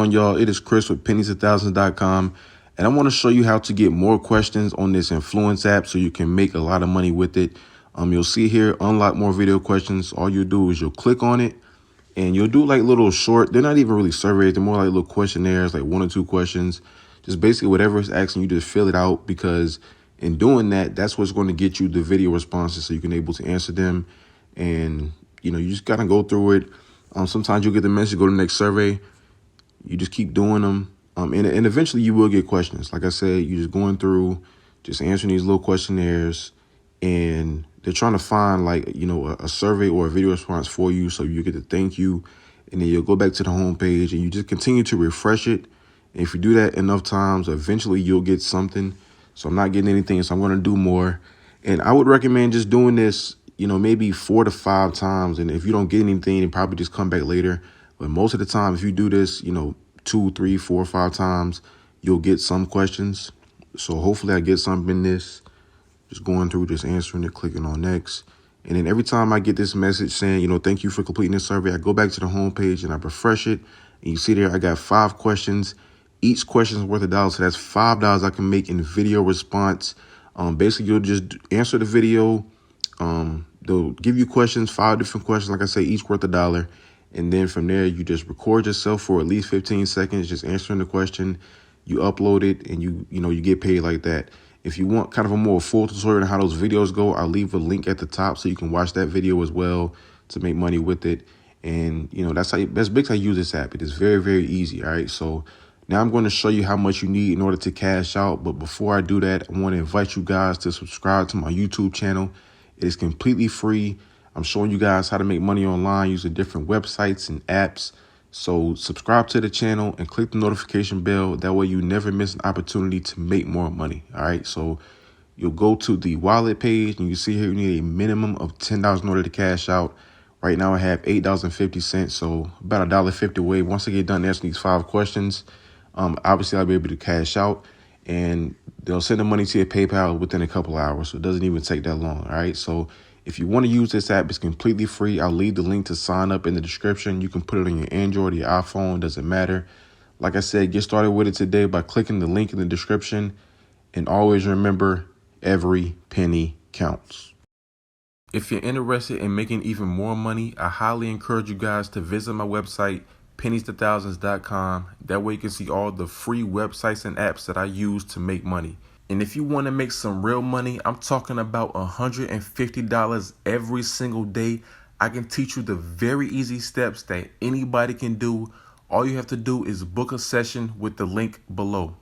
on, y'all? It is Chris with pennies1000.com, and I want to show you how to get more questions on this influence app so you can make a lot of money with it. You'll see here, unlock more video questions. All you do is you'll click on it, and you'll do like little short. They're not even really surveys. They're more like little questionnaires, like 1 or 2 questions. Just basically whatever it's asking you, just fill it out, because in doing that, that's what's going to get you the video responses so you can able to answer them. And, you just got to go through it. Sometimes you'll get the message, go to the next survey. You just keep doing them. And eventually you will get questions. Like I said, you're just going through, just answering these little questionnaires, and they're trying to find a survey or a video response for you. So you get to thank you, and then you'll go back to the home page and you just continue to refresh it. And if you do that enough times, eventually you'll get something. So I'm not getting anything, so I'm going to do more. And I would recommend just doing this, maybe 4 to 5 times. And if you don't get anything, then probably just come back later. But most of the time, if you do this, 2, 3, 4, 5 times, you'll get some questions. So hopefully I get something in this. Just going through, just answering it, clicking on next. And then every time I get this message saying, thank you for completing this survey, I go back to the home page and I refresh it. And you see there, I got 5 questions. Each question is worth $1. So that's $5 I can make in video response. Basically, you'll just answer the video. They'll give you questions, 5 different questions. Like I say, each worth $1. And then from there, you just record yourself for at least 15 seconds, just answering the question. You upload it, and you get paid like that. If you want kind of a more full tutorial on how those videos go, I'll leave a link at the top so you can watch that video as well to make money with it. And that's basically how you use this app. It is very, very easy. All right, so now I'm going to show you how much you need in order to cash out. But before I do that, I want to invite you guys to subscribe to my YouTube channel. It is completely free. I'm showing you guys how to make money online using different websites and apps. So subscribe to the channel and click the notification bell. That way you never miss an opportunity to make more money. All right, so you'll go to the wallet page, and you see here you need a minimum of $10 in order to cash out. Right now I have $8.50, so about $1.50 away. Once I get done answering these 5 questions, obviously I'll be able to cash out, and they'll send the money to your PayPal within a couple hours. So it doesn't even take that long. All right, so if you want to use this app, it's completely free. I'll leave the link to sign up in the description. You can put it on your Android or your iPhone, doesn't matter. Like I said, get started with it today by clicking the link in the description. And always remember, every penny counts. If you're interested in making even more money, I highly encourage you guys to visit my website, pennies1000.com. That way you can see all the free websites and apps that I use to make money. And if you want to make some real money, I'm talking about $150 every single day. I can teach you the very easy steps that anybody can do. All you have to do is book a session with the link below.